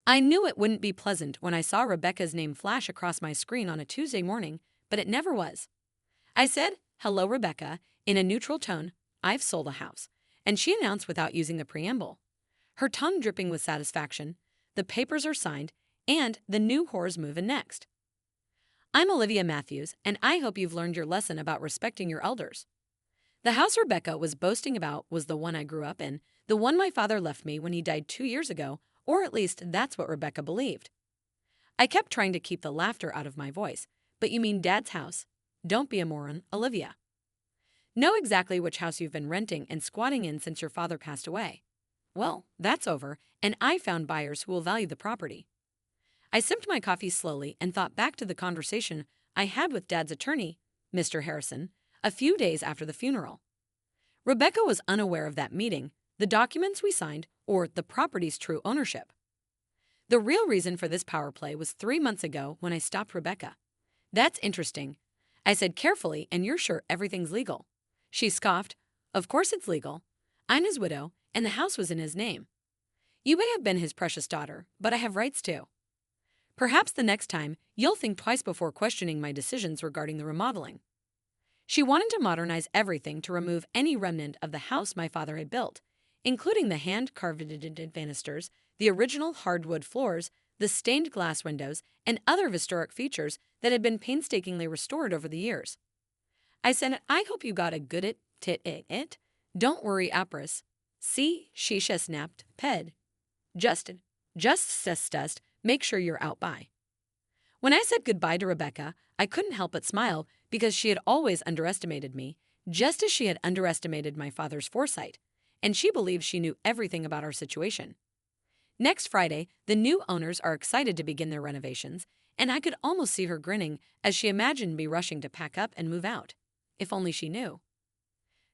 I knew it wouldn't be pleasant when I saw Rebecca's name flash across my screen on a Tuesday morning, but it never was. I said, "Hello, Rebecca," in a neutral tone. "I've sold a house." And she announced without using the preamble, her tongue dripping with satisfaction. "The papers are signed, and the new whores move in next." I'm Olivia Matthews, and I hope you've learned your lesson about respecting your elders. The house Rebecca was boasting about was the one I grew up in, the one my father left me when he died 2 years ago, or at least that's what Rebecca believed. I kept trying to keep the laughter out of my voice. "But you mean Dad's house? Don't be a moron, Olivia. Know exactly which house you've been renting and squatting in since your father passed away. Well, that's over, and I found buyers who will value the property." I sipped my coffee slowly and thought back to the conversation I had with Dad's attorney, Mr. Harrison, a few days after the funeral. Rebecca was unaware of that meeting, the documents we signed, or the property's true ownership. The real reason for this power play was 3 months ago when I stopped Rebecca. "That's interesting," I said carefully, "and you're sure everything's legal?" She scoffed. "Of course it's legal. I'm his widow, and the house was in his name. You may have been his precious daughter, but I have rights too. Perhaps the next time you'll think twice before questioning my decisions regarding the remodeling." She wanted to modernize everything to remove any remnant of the house my father had built, including the hand-carved banisters, the original hardwood floors, the stained glass windows, and other historic features that had been painstakingly restored over the years. I said, "I hope you got a good it. Don't worry, Apris." "See," Shisha snapped, "Ped. Just make sure you're out by." When I said goodbye to Rebecca, I couldn't help but smile because she had always underestimated me, just as she had underestimated my father's foresight, and she believed she knew everything about our situation. Next Friday, the new owners are excited to begin their renovations, and I could almost see her grinning as she imagined me rushing to pack up and move out. If only she knew.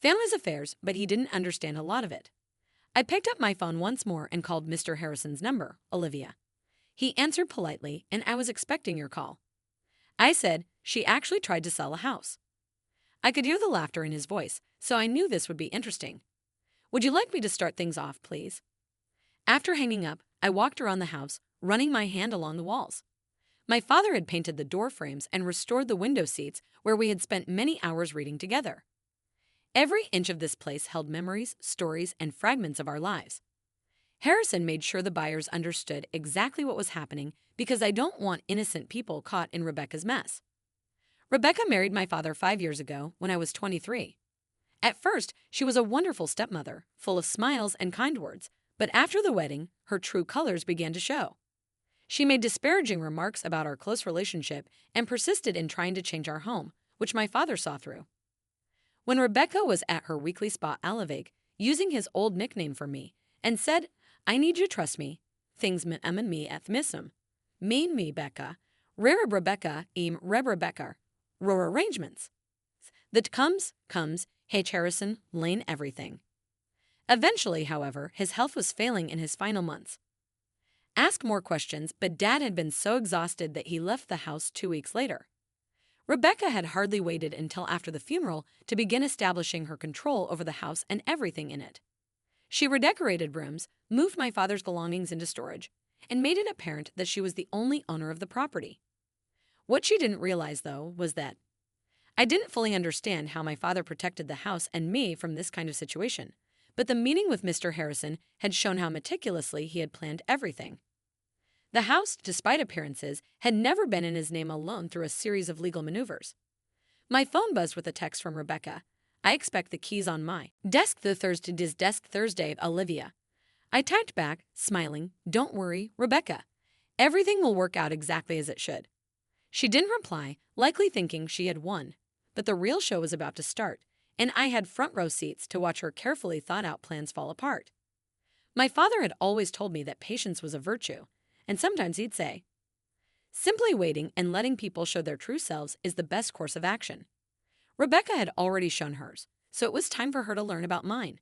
Family's affairs, but he didn't understand a lot of it. I picked up my phone once more and called Mr. Harrison's number, "Olivia." He answered politely, and I was expecting your call. I said, "She actually tried to sell a house." I could hear the laughter in his voice, so I knew this would be interesting. "Would you like me to start things off, please?" After hanging up, I walked around the house, running my hand along the walls. My father had painted the door frames and restored the window seats where we had spent many hours reading together. Every inch of this place held memories, stories, and fragments of our lives. Harrison made sure the buyers understood exactly what was happening because I don't want innocent people caught in Rebecca's mess. Rebecca married my father 5 years ago when I was 23. At first, she was a wonderful stepmother, full of smiles and kind words, but after the wedding, her true colors began to show. She made disparaging remarks about our close relationship and persisted in trying to change our home, which my father saw through. When Rebecca was at her weekly spa Alavig, using his old nickname for me, and said, "I need you trust me, things and me at missum. Me Becca, rare Rebecca, reb Rebecca, ror arrangements. That comes, H. Harrison, Lane everything." Eventually, however, his health was failing in his final months. Ask more questions, but Dad had been so exhausted that he left the house 2 weeks later. Rebecca had hardly waited until after the funeral to begin establishing her control over the house and everything in it. She redecorated rooms, moved my father's belongings into storage, and made it apparent that she was the only owner of the property. What she didn't realize, though, was that I didn't fully understand how my father protected the house and me from this kind of situation, but the meeting with Mr. Harrison had shown how meticulously he had planned everything. The house, despite appearances, had never been in his name alone through a series of legal maneuvers. My phone buzzed with a text from Rebecca. "I expect the keys on my desk Thursday, Olivia." I typed back, smiling, "Don't worry, Rebecca. Everything will work out exactly as it should." She didn't reply, likely thinking she had won. But the real show was about to start, and I had front row seats to watch her carefully thought-out plans fall apart. My father had always told me that patience was a virtue, and sometimes he'd say, "Simply waiting and letting people show their true selves is the best course of action." Rebecca had already shown hers, so it was time for her to learn about mine.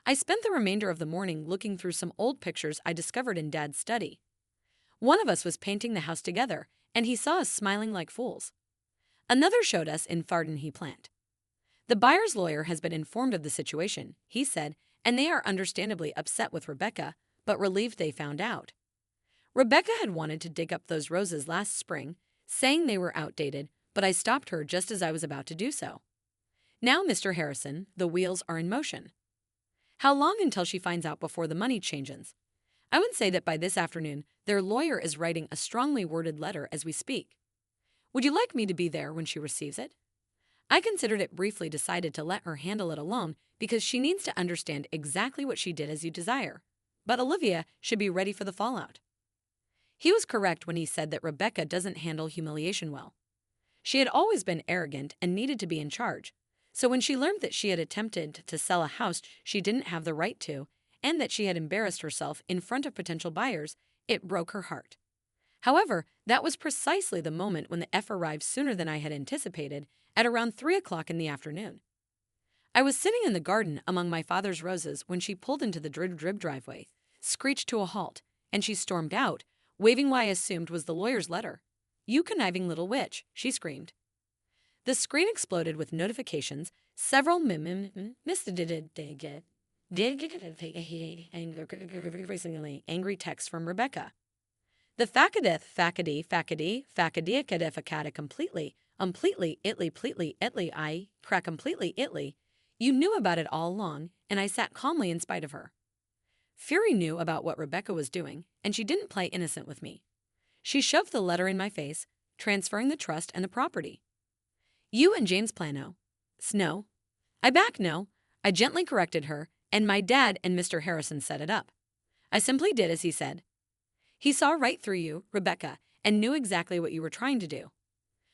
I spent the remainder of the morning looking through some old pictures I discovered in Dad's study. One of us was painting the house together, and he saw us smiling like fools. Another showed us in Farden he plant. "The buyer's lawyer has been informed of the situation," he said, "and they are understandably upset with Rebecca, but relieved they found out." Rebecca had wanted to dig up those roses last spring, saying they were outdated, but I stopped her just as I was about to do so. Now, Mr. Harrison, the wheels are in motion. How long until she finds out before the money changes? I would say that by this afternoon, their lawyer is writing a strongly worded letter as we speak. Would you like me to be there when she receives it? I considered it briefly, decided to let her handle it alone because she needs to understand exactly what she did as you desire. But Olivia should be ready for the fallout. He was correct when he said that Rebecca doesn't handle humiliation well. She had always been arrogant and needed to be in charge. So when she learned that she had attempted to sell a house she didn't have the right to, and that she had embarrassed herself in front of potential buyers, it broke her heart. However, that was precisely the moment when the F arrived sooner than I had anticipated, at around 3 o'clock in the afternoon. I was sitting in the garden among my father's roses when she pulled into the drib driveway, screeched to a halt, and she stormed out, waving what I assumed was the lawyer's letter. "You conniving little witch," she screamed. The screen exploded with notifications, several angry texts from Rebecca. The facadith completely itly. You knew about it all along, and I sat calmly in spite of her. Fury knew about what Rebecca was doing, and she didn't play innocent with me. She shoved the letter in my face, transferring the trust and the property. "You and James Plano." "Snow." I back no. I gently corrected her, and my dad and Mr. Harrison set it up. I simply did as he said. He saw right through you, Rebecca, and knew exactly what you were trying to do.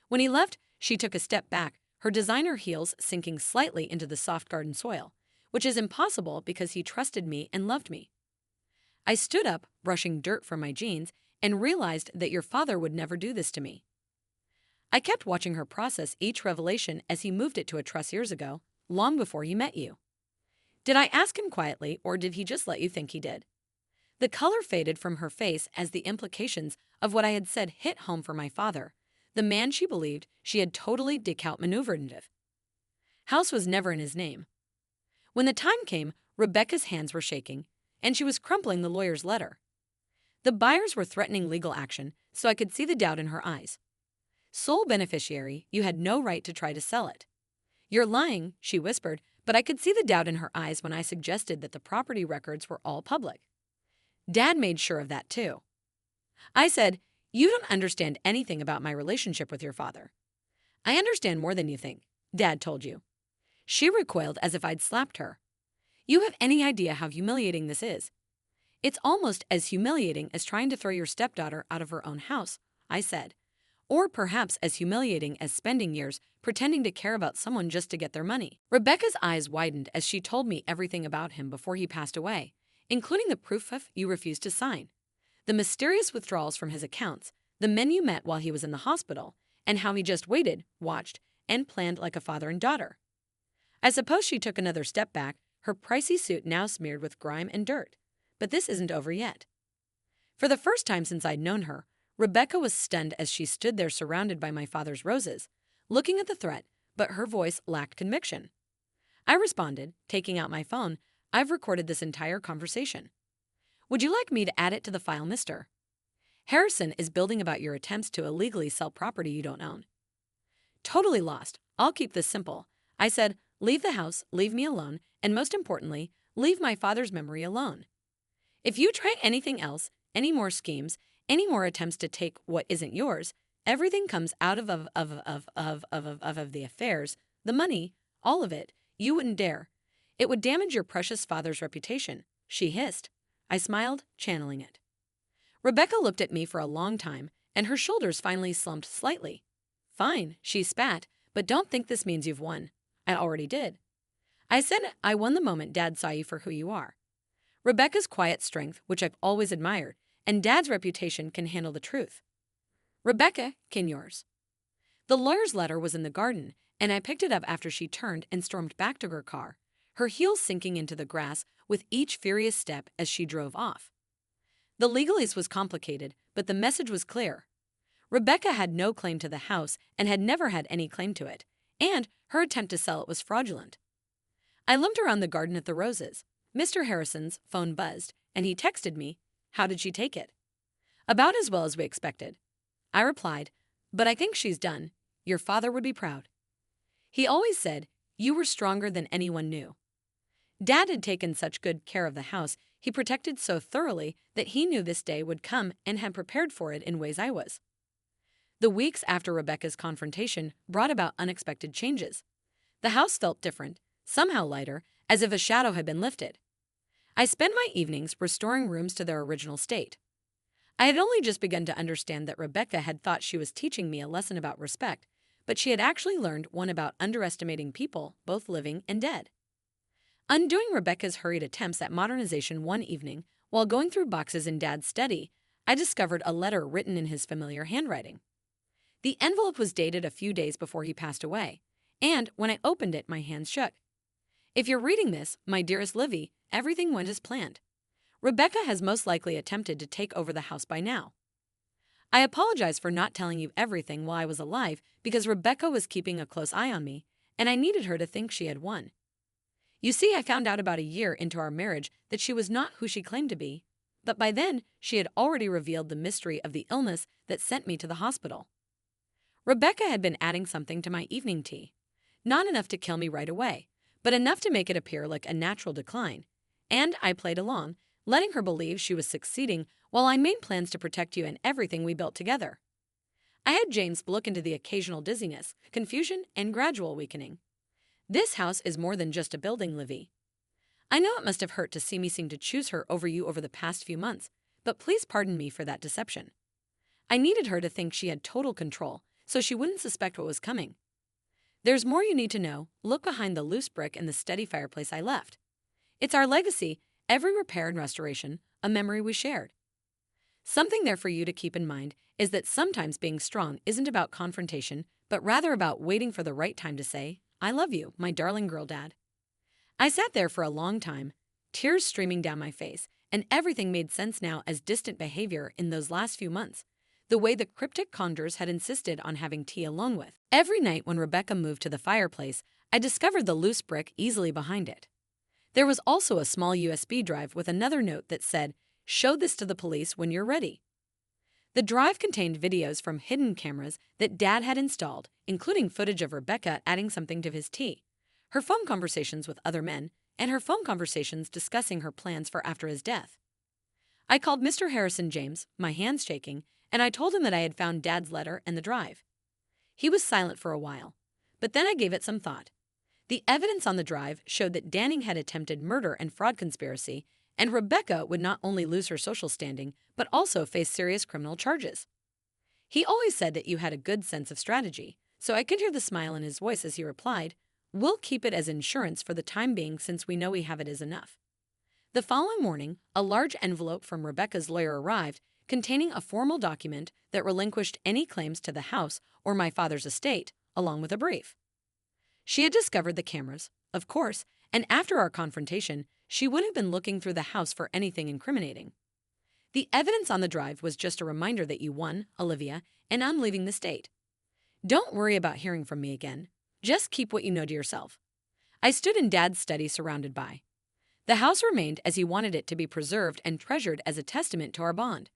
When he left, she took a step back, her designer heels sinking slightly into the soft garden soil, which is impossible because he trusted me and loved me. I stood up, brushing dirt from my jeans, and realized that your father would never do this to me. I kept watching her process each revelation as he moved it to a trust years ago, long before he met you. Did I ask him quietly, or did he just let you think he did? The color faded from her face as the implications of what I had said hit home for my father, the man she believed she had totally outmaneuvered. House was never in his name. When the time came, Rebecca's hands were shaking, and she was crumpling the lawyer's letter. The buyers were threatening legal action, so I could see the doubt in her eyes. "Sole beneficiary, you had no right to try to sell it." "You're lying," she whispered, but I could see the doubt in her eyes when I suggested that the property records were all public. Dad made sure of that too. I said, "You don't understand anything about my relationship with your father." "I understand more than you think," Dad told you. She recoiled as if I'd slapped her. "You have any idea how humiliating this is?" "It's almost as humiliating as trying to throw your stepdaughter out of her own house," I said. "Or perhaps as humiliating as spending years pretending to care about someone just to get their money." Rebecca's eyes widened as she told me everything about him before he passed away, including the proof you refused to sign, the mysterious withdrawals from his accounts, the men you met while he was in the hospital, and how he just waited, watched, and planned like a father and daughter. I suppose she took another step back, her pricey suit now smeared with grime and dirt. But this isn't over yet. For the first time since I'd known her, Rebecca was stunned as she stood there surrounded by my father's roses, looking at the threat, but her voice lacked conviction. I responded, taking out my phone. "I've recorded this entire conversation. Would you like me to add it to the file, Mr. Harrison is building about your attempts to illegally sell property you don't own." Totally lost. "I'll keep this simple." I said, "Leave the house, leave me alone, and most importantly, leave my father's memory alone. If you try anything else, any more schemes, any more attempts to take what isn't yours, everything comes out of the affairs, the money, all of it. You wouldn't dare. It would damage your precious father's reputation," she hissed. I smiled, channeling it. Rebecca looked at me for a long time, and her shoulders finally slumped slightly. "Fine," she spat, "but don't think this means you've won." I already did. I said I won the moment Dad saw you for who you are. Rebecca's quiet strength, which I've always admired, and Dad's reputation can handle the truth. "Rebecca, can yours?" The lawyer's letter was in the garden, and I picked it up after she turned and stormed back to her car, her heels sinking into the grass with each furious step as she drove off. The legalese was complicated, but the message was clear. Rebecca had no claim to the house and had never had any claim to it, and her attempt to sell it was fraudulent. I limped around the garden at the roses. Mr. Harrison's phone buzzed, and he texted me, "How did she take it?" About as well as we expected. I replied, but I think she's done. Your father would be proud. He always said, you were stronger than anyone knew. Dad had taken such good care of the house, he protected so thoroughly that he knew this day would come and had prepared for it in ways I was. The weeks after Rebecca's confrontation brought about unexpected changes. The house felt different, somehow lighter, as if a shadow had been lifted. I spent my evenings restoring rooms to their original state. I had only just begun to understand that Rebecca had thought she was teaching me a lesson about respect, but she had actually learned one about underestimating people, both living and dead. Undoing Rebecca's hurried attempts at modernization one evening, while going through boxes in Dad's study, I discovered a letter written in his familiar handwriting. The envelope was dated a few days before he passed away, and when I opened it, my hands shook. If you're reading this, my dearest Livy, everything went as planned. Rebecca has most likely attempted to take over the house by now. I apologize for not telling you everything while I was alive because Rebecca was keeping a close eye on me, and I needed her to think she had won. You see, I found out about a year into our marriage that she was not who she claimed to be, but by then she had already revealed the mystery of the illness that sent me to the hospital. Rebecca had been adding something to my evening tea. Not enough to kill me right away, but enough to make it appear like a natural decline. And I played along, letting her believe she was succeeding while I made plans to protect you and everything we built together. I had James look into the occasional dizziness, confusion, and gradual weakening. This house is more than just a building, Livy. I know it must have hurt to see me seem to choose her over you over the past few months, but please pardon me for that deception. I needed her to think she had total control, so she wouldn't suspect what was coming. There's more you need to know. Look behind the loose brick in the steady fireplace I left. It's our legacy, every repair and restoration, a memory we shared. Something there for you to keep in mind is that sometimes being strong isn't about confrontation, but rather about waiting for the right time to say, I love you, my darling girl, Dad. I sat there for a long time, tears streaming down my face, and everything made sense now as distant behavior in those last few months, the way the cryptic conjurers had insisted on having tea alone with. Every night when Rebecca moved to the fireplace, I discovered the loose brick easily behind it. There was also a small USB drive with another note that said, show this to the police when you're ready. The drive contained videos from hidden cameras that Dad had installed, including footage of Rebecca adding something to his tea, her phone conversations with other men, and her phone conversations discussing her plans for after his death. I called Mr. Harrison James, my hands shaking, and I told him that I had found Dad's letter and the drive. He was silent for a while, but then I gave it some thought. The evidence on the drive showed that Danning had attempted murder and fraud conspiracy, and Rebecca would not only lose her social standing, but also face serious criminal charges. He always said that you had a good sense of strategy, so I could hear the smile in his voice as he replied, we'll keep it as insurance for the time being since we know we have it is enough. The following morning, a large envelope from Rebecca's lawyer arrived, containing a formal document that relinquished any claims to the house or my father's estate, along with a brief. She had discovered the cameras, of course, and after our confrontation, she would have been looking through the house for anything incriminating. The evidence on the drive was just a reminder that you won, Olivia, and I'm leaving the state. Don't worry about hearing from me again. Just keep what you know to yourself. I stood in Dad's study surrounded by. The house remained as he wanted it to be preserved and treasured as a testament to our bond.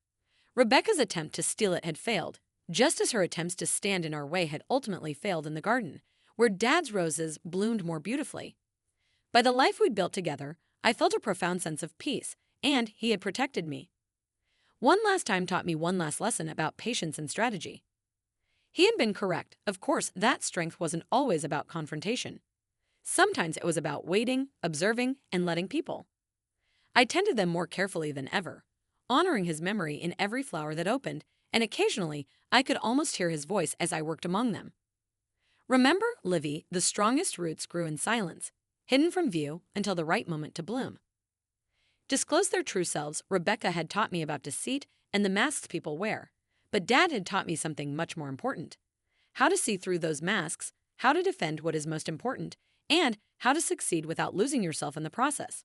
Rebecca's attempt to steal it had failed, just as her attempts to stand in our way had ultimately failed in the garden, where Dad's roses bloomed more beautifully. By the life we'd built together, I felt a profound sense of peace, and he had protected me. One last time taught me one last lesson about patience and strategy. He had been correct. Of course, that strength wasn't always about confrontation. Sometimes it was about waiting, observing, and letting people. I tended them more carefully than ever, honoring his memory in every flower that opened, and occasionally I could almost hear his voice as I worked among them. Remember, Livy, the strongest roots grew in silence, hidden from view until the right moment to bloom. Disclose their true selves, Rebecca had taught me about deceit and the masks people wear, but Dad had taught me something much more important. How to see through those masks, how to defend what is most important, and how to succeed without losing yourself in the process.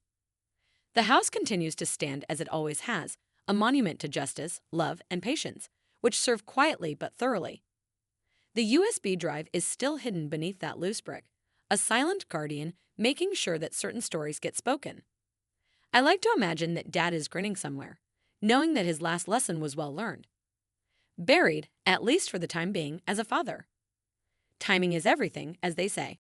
The house continues to stand as it always has, a monument to justice, love, and patience, which serve quietly but thoroughly. The USB drive is still hidden beneath that loose brick, a silent guardian making sure that certain stories get spoken. I like to imagine that Dad is grinning somewhere, knowing that his last lesson was well learned. Buried, at least for the time being, as a father. Timing is everything, as they say.